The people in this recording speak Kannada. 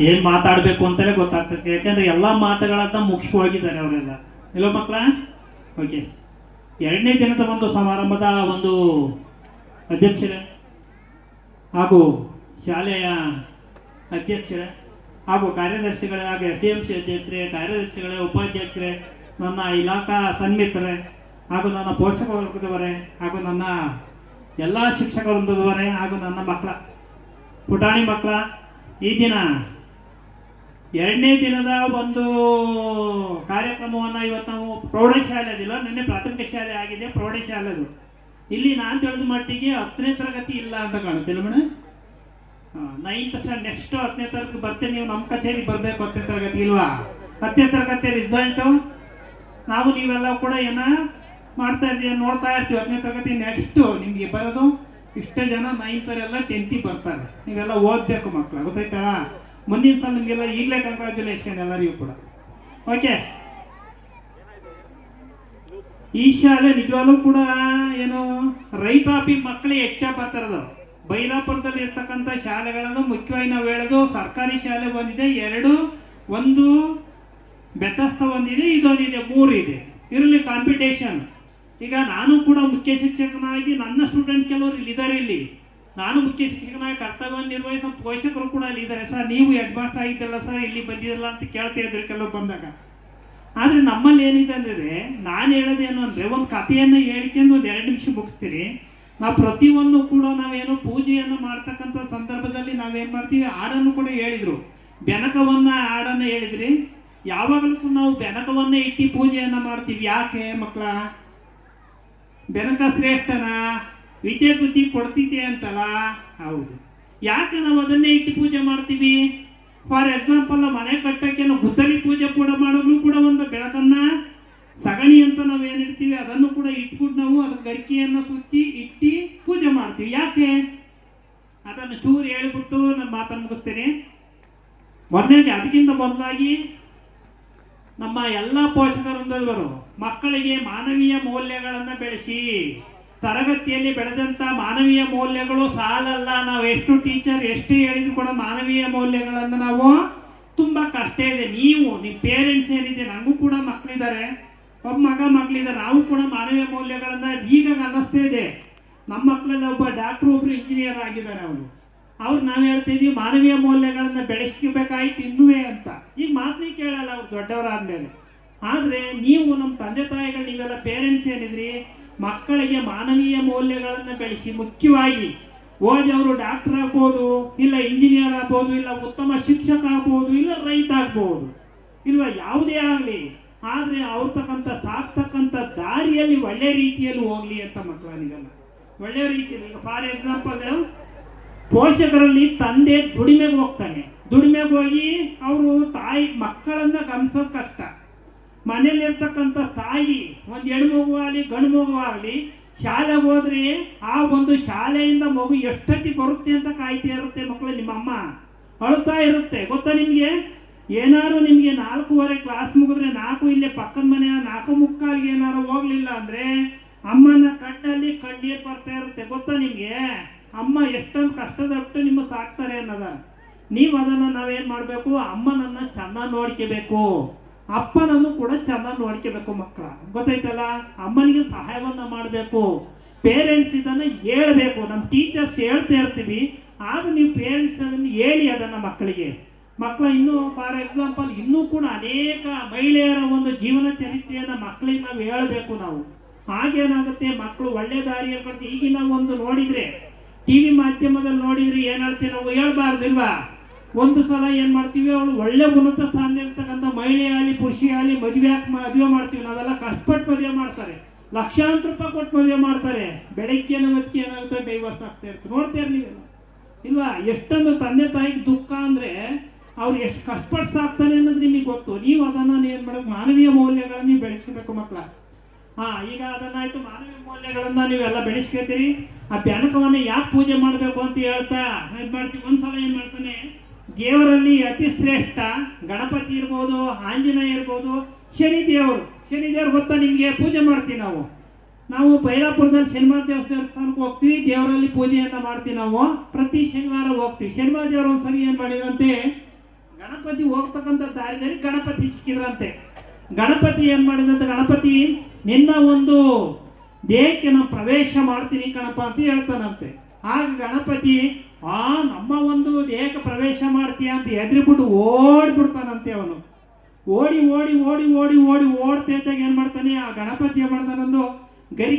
ಏನು ಮಾತಾಡಬೇಕು ಅಂತಲೇ ಗೊತ್ತಾಗ್ತದೆ. ಯಾಕಂದರೆ ಎಲ್ಲ ಮಾತುಗಳನ್ನ ಮುಗಿಸಿ ಹೋಗಿದ್ದಾರೆ ಅವರೆಲ್ಲ. ಎಲ್ಲೋ ಮಕ್ಕಳ ಓಕೆ. 2ನೇ ದಿನದ ಒಂದು ಸಮಾರಂಭದ ಒಂದು ಅಧ್ಯಕ್ಷರೇ ಹಾಗೂ ಶಾಲೆಯ ಅಧ್ಯಕ್ಷರೇ ಹಾಗೂ ಕಾರ್ಯದರ್ಶಿಗಳೇ ಹಾಗೂ FDMC ಅಧ್ಯಕ್ಷರೇ, ಕಾರ್ಯದರ್ಶಿಗಳೇ, ಉಪಾಧ್ಯಕ್ಷರೇ, ನನ್ನ ಇಲಾಖಾ ಸನ್ಮಿತ್ರರೇ ಹಾಗೂ ನನ್ನ ಪೋಷಕ ವರ್ಗದವರೇ ಹಾಗೂ ನನ್ನ ಎಲ್ಲ ಶಿಕ್ಷಕ ವೃಂದದವರೇ ಹಾಗೂ ನನ್ನ ಮಕ್ಕಳ ಪುಟಾಣಿ ಮಕ್ಕಳ, ಈ ದಿನ 2ನೇ ದಿನದ ಒಂದು ಕಾರ್ಯಕ್ರಮವನ್ನು ಇವತ್ತು ನಾವು ಪ್ರೌಢಶಾಲೆದಿಲ್ಲ, ನಿನ್ನೆ ಪ್ರಾಥಮಿಕ ಶಾಲೆ ಆಗಿದೆ, ಪ್ರೌಢಶಾಲೆದು ಇಲ್ಲಿ ನಾನು ತಿಳಿದ ಮಟ್ಟಿಗೆ 10ನೇ ತರಗತಿ ಇಲ್ಲ ಅಂತ ಕಾಣುತ್ತೆ. ಇಲ್ಲ ಮೇಡಮ್, 9th ನೆಕ್ಸ್ಟ್ 10ನೇ ತರಗತಿ ಬರ್ತೀವಿ. ನೀವು ನಮ್ಮ ಕಚೇರಿಗೆ ಬರಬೇಕು 10ನೇ ತರಗತಿ ಇಲ್ವಾ? 10ನೇ ತರಗತಿ ರಿಸಲ್ಟು ನಾವು ನೀವೆಲ್ಲ ಕೂಡ ಏನ ಮಾಡ್ತಾ ಇದ್ದೀವಿ, ನೋಡ್ತಾ ಇರ್ತೀವಿ. 10ನೇ ತರಗತಿ ನೆಕ್ಸ್ಟು ನಿಮಗೆ ಬರೋದು ಇಷ್ಟೇ ಜನ 9th ಎಲ್ಲ 10th ಬರ್ತಾರೆ. ನೀವೆಲ್ಲ ಓದಬೇಕು ಮಕ್ಕಳು, ಗೊತ್ತಾಯ್ತಾ? ಮುಂದಿನ ಸಲ ನಿಮಗೆಲ್ಲ ಈಗಲೇ ಕಂಗ್ರ್ಯಾಚುಲೇಷನ್ ಎಲ್ಲರಿಗೂ ಕೂಡ. ಓಕೆ, ಈ ಶಾಲೆ ನಿಜವಾಗ್ಲೂ ಕೂಡ ಏನು ರೈತಾಪಿ ಮಕ್ಕಳಿಗೆ ಹೆಚ್ಚಾಗಿ ಬರ್ತಿರೋದು. ಬೈಲಾಪುರದಲ್ಲಿ ಇರ್ತಕ್ಕಂಥ ಶಾಲೆಗಳನ್ನು ಮುಖ್ಯವಾಗಿ ನಾವು ಹೇಳೋದು ಸರ್ಕಾರಿ ಶಾಲೆ ಒಂದಿದೆ, 2 ಒಂದು ಬೆತ್ತಸ್ತ ಒಂದಿದೆ, ಇದೊಂದಿದೆ, 3 ಇದೆ. ಇರಲಿ ಕಾಂಪಿಟೇಷನ್. ಈಗ ನಾನು ಕೂಡ ಮುಖ್ಯ ಶಿಕ್ಷಕನಾಗಿ ನನ್ನ ಸ್ಟೂಡೆಂಟ್ ಕೆಲವರು ಇಲ್ಲಿದ್ದಾರೆ. ಇಲ್ಲಿ ನಾನು ಮುಖ್ಯ ಶಿಕ್ಷಕನಾಗಿ ಕರ್ತವ್ಯವನ್ನು ನಿರ್ವಹಿಸೋ ಪೋಷಕರು ಕೂಡ ಅಲ್ಲಿದ್ದಾರೆ. ಸರ್ ನೀವು ಹೆಡ್ ಮಾಸ್ಟರ್ ಆಗಿದ್ದಲ್ಲ ಸರ್, ಇಲ್ಲಿ ಬಂದಿದ್ದಲ್ಲ ಅಂತ ಕೇಳ್ತಾ ಇದ್ರು ಕೆಲವು ಬಂದಾಗ. ಆದರೆ ನಮ್ಮಲ್ಲಿ ಏನಿದೆ ಅಂದರೆ, ನಾನು ಹೇಳೋದೇನು ಅಂದರೆ, ಒಂದು ಕಥೆಯನ್ನು ಹೇಳಿಕೊಂಡು ಒಂದು 2 ನಿಮಿಷ ಮುಗಿಸ್ತೀರಿ. ನಾವು ಪ್ರತಿಯೊಂದು ಕೂಡ ನಾವೇನು ಪೂಜೆಯನ್ನು ಮಾಡ್ತಕ್ಕಂಥ ಸಂದರ್ಭದಲ್ಲಿ ನಾವೇನು ಮಾಡ್ತೀವಿ, ಹಾಡನ್ನು ಕೂಡ ಹೇಳಿದರು. ಬೆನಕವನ್ನು ಹಾಡನ್ನು ಹೇಳಿದ್ರಿ. ಯಾವಾಗಲೂ ನಾವು ಬೆನಕವನ್ನೇ ಇಟ್ಟು ಪೂಜೆಯನ್ನು ಮಾಡ್ತೀವಿ. ಯಾಕೆ ಮಕ್ಕಳ? ಬೆನಕ ಶ್ರೇಷ್ಠನ, ವಿದ್ಯೆ ಬುದ್ಧಿ ಕೊಡ್ತಿದ್ದೆ ಅಂತಲ್ಲ. ಹೌದು. ಯಾಕೆ ನಾವು ಅದನ್ನೇ ಇಟ್ಟು ಪೂಜೆ ಮಾಡ್ತೀವಿ? ಫಾರ್ ಎಕ್ಸಾಂಪಲ್, ಮನೆ ಕಟ್ಟಕ್ಕೆ ಗುದ್ದಲಿ ಪೂಜೆ ಕೂಡ ಮಾಡೋದು ಕೂಡ ಒಂದು ಬೆಳಕನ್ನ, ಸಗಣಿ ಅಂತ ನಾವು ಏನಿರ್ತೀವಿ ಅದನ್ನು ಕೂಡ ಇಟ್ಬಿಟ್ಟು ನಾವು ಅದ್ರ ಗರಿಕೆಯನ್ನು ಸುತ್ತಿ ಇಟ್ಟು ಪೂಜೆ ಮಾಡ್ತೀವಿ. ಯಾಕೆ? ಅದನ್ನು ಚೂರು ಹೇಳಿಬಿಟ್ಟು ನಾನು ಮಾತನ್ನು ಮುಗಿಸ್ತೇನೆ. ಮೊದಲಿಗೆ ಅದಕ್ಕಿಂತ ಮೊದಲಾಗಿ ನಮ್ಮ ಎಲ್ಲ ಪೋಷಕರೊಂದವರು ಮಕ್ಕಳಿಗೆ ಮಾನವೀಯ ಮೌಲ್ಯಗಳನ್ನು ಬೆಳೆಸಿ, ತರಗತಿಯಲ್ಲಿ ಬೆಳೆದಂಥ ಮಾನವೀಯ ಮೌಲ್ಯಗಳು ಸಾಲಲ್ಲ. ನಾವು ಎಷ್ಟು ಟೀಚರ್ ಎಷ್ಟು ಹೇಳಿದ್ರು ಕೂಡ ಮಾನವೀಯ ಮೌಲ್ಯಗಳನ್ನು ನಾವು ತುಂಬ ಕಷ್ಟ ಇದೆ. ನಿಮ್ಮ ಪೇರೆಂಟ್ಸ್ ಏನಿದೆ, ನನಗೂ ಕೂಡ ಮಕ್ಕಳಿದ್ದಾರೆ, ಒಬ್ಬ ಮಕ್ಕಳಿದ್ದಾರೆ. ನಾವು ಕೂಡ ಮಾನವೀಯ ಮೌಲ್ಯಗಳನ್ನು ಈಗ ಅನ್ನಿಸ್ತಾ ಇದೆ. ನಮ್ಮ ಮಕ್ಕಳಲ್ಲಿ ಒಬ್ಬ ಡಾಕ್ಟ್ರು, ಒಬ್ಬರು ಇಂಜಿನಿಯರ್ ಆಗಿದ್ದಾರೆ. ಅವ್ರು ನಾವು ಹೇಳ್ತಾ ಇದೀವಿ ಮಾನವೀಯ ಮೌಲ್ಯಗಳನ್ನು ಬೆಳೆಸ್ಕೋಬೇಕಾಯ್ತು ಇನ್ನುವೇ ಅಂತ. ಈಗ ಮಾತನ್ನೇ ಕೇಳಲ್ಲ ಅವ್ರು ದೊಡ್ಡವರಾದ್ಮೇಲೆ. ಆದರೆ ನೀವು ನಮ್ಮ ತಂದೆ ತಾಯಿಗಳು ನೀವೆಲ್ಲ ಪೇರೆಂಟ್ಸ್ ಏನಿದ್ರಿ, ಮಕ್ಕಳಿಗೆ ಮಾನವೀಯ ಮೌಲ್ಯಗಳನ್ನು ಬೆಳೆಸಿ, ಮುಖ್ಯವಾಗಿ ಓದಿ ಅವರು ಡಾಕ್ಟರ್ ಆಗ್ಬೋದು, ಇಲ್ಲ ಇಂಜಿನಿಯರ್ ಆಗ್ಬೋದು, ಇಲ್ಲ ಉತ್ತಮ ಶಿಕ್ಷಕ ಆಗ್ಬೋದು, ಇಲ್ಲ ರೈತ ಆಗ್ಬೋದು, ಇಲ್ವಾ ಯಾವುದೇ ಆಗಲಿ. ಆದರೆ ಅವ್ರ ಸಾಕ್ತಕ್ಕಂಥ ದಾರಿಯಲ್ಲಿ ಒಳ್ಳೆ ರೀತಿಯಲ್ಲಿ ಹೋಗ್ಲಿ ಅಂತ ಮಕ್ಕಳಿಗೆಲ್ಲ ಒಳ್ಳೆ ರೀತಿಯಲ್ಲಿ. ಈಗ ಫಾರ್ ಎಕ್ಸಾಂಪಲ್, ಪೋಷಕರಲ್ಲಿ ತಂದೆ ದುಡಿಮೆಗೆ ಹೋಗ್ತಾನೆ, ದುಡಿಮೆಗೆ ಹೋಗಿ ಅವರು ತಾಯಿ ಮಕ್ಕಳನ್ನ ಗಮನಿಸೋದು ಕಷ್ಟ. ಮನೇಲಿರ್ತಕ್ಕಂಥ ತಾಯಿ ಒಂದು ಹೆಣ್ಣು ಮಗು ಆಗಲಿ ಗಂಡು ಮಗು ಆಗಲಿ ಶಾಲೆಗೆ ಹೋದ್ರೆ ಆ ಒಂದು ಶಾಲೆಯಿಂದ ಮಗು ಎಷ್ಟೊತ್ತಿ ಬರುತ್ತೆ ಅಂತ ಕಾಯ್ತಾ ಇರುತ್ತೆ ಮಕ್ಕಳು. ನಿಮ್ಮಮ್ಮ ಅಳ್ತಾ ಇರುತ್ತೆ, ಗೊತ್ತಾ ನಿಮಗೆ? ಏನಾದ್ರು ನಿಮಗೆ 4:15 ಕ್ಲಾಸ್ ಮುಗಿದ್ರೆ 4 ಇಲ್ಲೇ ಪಕ್ಕದ ಮನೆ 4:45 ಏನಾದ್ರು ಹೋಗ್ಲಿಲ್ಲ ಅಂದರೆ ಅಮ್ಮನ ಕಣ್ಣಲ್ಲಿ ಕಣ್ಣೀರು ಬರ್ತಾ ಇರುತ್ತೆ, ಗೊತ್ತಾ ನಿಮಗೆ? ಅಮ್ಮ ಎಷ್ಟೊಂದು ಕಷ್ಟದಟ್ಟು ನಿಮ್ಮ ಸಾಕ್ತಾರೆ ಅನ್ನೋದ. ನೀವು ಅದನ್ನು ನಾವೇನು ಮಾಡಬೇಕು, ಅಮ್ಮನನ್ನು ಚೆನ್ನಾಗಿ ನೋಡ್ಕೋಬೇಕು, ಅಪ್ಪನನ್ನು ಕೂಡ ಚೆನ್ನಾಗಿ ನೋಡ್ಕೋಬೇಕು ಮಕ್ಕಳ, ಗೊತ್ತಾಯ್ತಲ್ಲ? ಅಮ್ಮನಿಗೆ ಸಹಾಯವನ್ನು ಮಾಡಬೇಕು. ಪೇರೆಂಟ್ಸ್ ಇದನ್ನು ಹೇಳ್ಬೇಕು. ನಮ್ಮ ಟೀಚರ್ಸ್ ಹೇಳ್ತಾ ಇರ್ತೀವಿ, ಆದರೂ ನೀವು ಪೇರೆಂಟ್ಸ್ ಅದನ್ನು ಹೇಳಿ ಅದನ್ನು ಮಕ್ಕಳಿಗೆ. ಇನ್ನೂ ಫಾರ್ ಎಕ್ಸಾಂಪಲ್ ಇನ್ನೂ ಕೂಡ ಅನೇಕ ಮಹಿಳೆಯರ ಒಂದು ಜೀವನ ಚರಿತ್ರೆಯನ್ನು ಮಕ್ಕಳಿಗೆ ನಾವು ಹೇಳಬೇಕು. ನಾವು ಹಾಗೇನಾಗುತ್ತೆ, ಮಕ್ಕಳು ಒಳ್ಳೆ ದಾರಿಯಲ್ಲಿ ಬರ್ತೀವಿ. ಈಗಿನ ಒಂದು ನೋಡಿದರೆ TV ಮಾಧ್ಯಮದಲ್ಲಿ ನೋಡಿದ್ರಿ ಏನು ಹೇಳ್ತೀವಿ ನಾವು, ಹೇಳ್ಬಾರ್ದಿಲ್ವಾ? ಒಂದು ಸಲ ಏನು ಮಾಡ್ತೀವಿ, ಅವಳು ಒಳ್ಳೆ ಉನ್ನತ ಸ್ಥಾನದಲ್ಲಿರ್ತಕ್ಕಂಥ ಮಹಿಳೆ ಆಗಲಿ ಪುರುಷ ಆಗಲಿ ಮದುವೆ ಮಾಡ್ತೀವಿ. ನಾವೆಲ್ಲ ಕಷ್ಟಪಟ್ಟು ಮದುವೆ ಮಾಡ್ತಾರೆ, ಲಕ್ಷಾಂತರ ರೂಪಾಯಿ ಕೊಟ್ಟು ಮದುವೆ ಮಾಡ್ತಾರೆ. ಬೆಳಗ್ಗೆ ಹೊತ್ತಿಗೆ ಏನಾಗುತ್ತೆ, ಡೈವರ್ಸ್ ಆಗ್ತಾ ಇರ್ತಾರೆ. ನೋಡ್ತೀರಿ ನೀವೆಲ್ಲ ಇಲ್ವಾ? ಎಷ್ಟೊಂದು ತಂದೆ ತಾಯಿಗೆ ದುಃಖ ಅಂದರೆ ಅವ್ರು ಎಷ್ಟು ಕಷ್ಟಪಟ್ಟು ಸಾಕ್ತಾರೆ ಅನ್ನೋದು ನಿಮಗೆ ಗೊತ್ತು. ನೀವು ಅದನ್ನು ಏನು ಮಾಡಬೇಕು, ಮಾನವೀಯ ಮೌಲ್ಯಗಳನ್ನು ನೀವು ಬೆಳೆಸ್ಕೋಬೇಕು ಮಕ್ಕಳ. ಈಗ ಅದನ್ನಾಯ್ತು, ಮಾನವೀಯ ಮೌಲ್ಯಗಳನ್ನು ನೀವೆಲ್ಲ ಬೆಳೆಸ್ಕೊತೀರಿ. ಆ ಬೆನಕವನ್ನು ಯಾಕೆ ಪೂಜೆ ಮಾಡಬೇಕು ಅಂತ ಹೇಳ್ತಾ ಇದು ಮಾಡ್ತೀವಿ. ಒಂದ್ಸಲ ಏನು ಮಾಡ್ತಾನೆ, ದೇವರಲ್ಲಿ ಅತಿ ಶ್ರೇಷ್ಠ ಗಣಪತಿ ಇರ್ಬೋದು, ಆಂಜನೇಯ ಇರ್ಬೋದು, ಶನಿದೇವರು ಗೊತ್ತಾ ನಿಮಗೆ? ಪೂಜೆ ಮಾಡ್ತೀವಿ ನಾವು ಬೈಲಾಪುರದಲ್ಲಿ ಶನಿವಾರ ದೇವಸ್ಥಾನಕ್ಕೆ ಹೋಗ್ತೀವಿ, ದೇವರಲ್ಲಿ ಪೂಜೆಯನ್ನು ಮಾಡ್ತೀವಿ. ನಾವು ಪ್ರತಿ ಶನಿವಾರ ಹೋಗ್ತೀವಿ. ಶನಿವಾರ ದೇವರು ಒಂದ್ಸರಿ ಏನು ಮಾಡಿದ್ರಂತೆ, ಗಣಪತಿ ಹೋಗ್ತಕ್ಕಂಥ ದಾರಿಯಲ್ಲಿ ಗಣಪತಿ ಸಿಕ್ಕಿದ್ರಂತೆ. ಗಣಪತಿ ಏನ್ ಮಾಡಿದಂತೆ, ಗಣಪತಿ ನಿನ್ನ ಒಂದು ದೇಹಕ್ಕೆ ನಾನು ಪ್ರವೇಶ ಮಾಡ್ತೀನಿ ಕಣಪ್ಪ ಅಂತ ಹೇಳ್ತಾನಂತೆ. ಆಗ ಗಣಪತಿ ನಮ್ಮ ಒಂದು ದೇಹಕ್ಕೆ ಪ್ರವೇಶ ಮಾಡ್ತೀಯ ಅಂತ ಎದ್ರಿಬಿಟ್ಟು ಓಡ್ಬಿಡ್ತಾನಂತೆ. ಅವನು ಓಡಿ ಓಡಿ ಓಡಿ ಓಡಿ ಓಡಿ ಓಡ್ತಾ ಇದ್ದಾಗ ಏನ್ ಮಾಡ್ತಾನೆ, ಆ ಗಣಪತಿ ಏನ್ ಮಾಡ್ತಾನೊಂದು ಗರಿ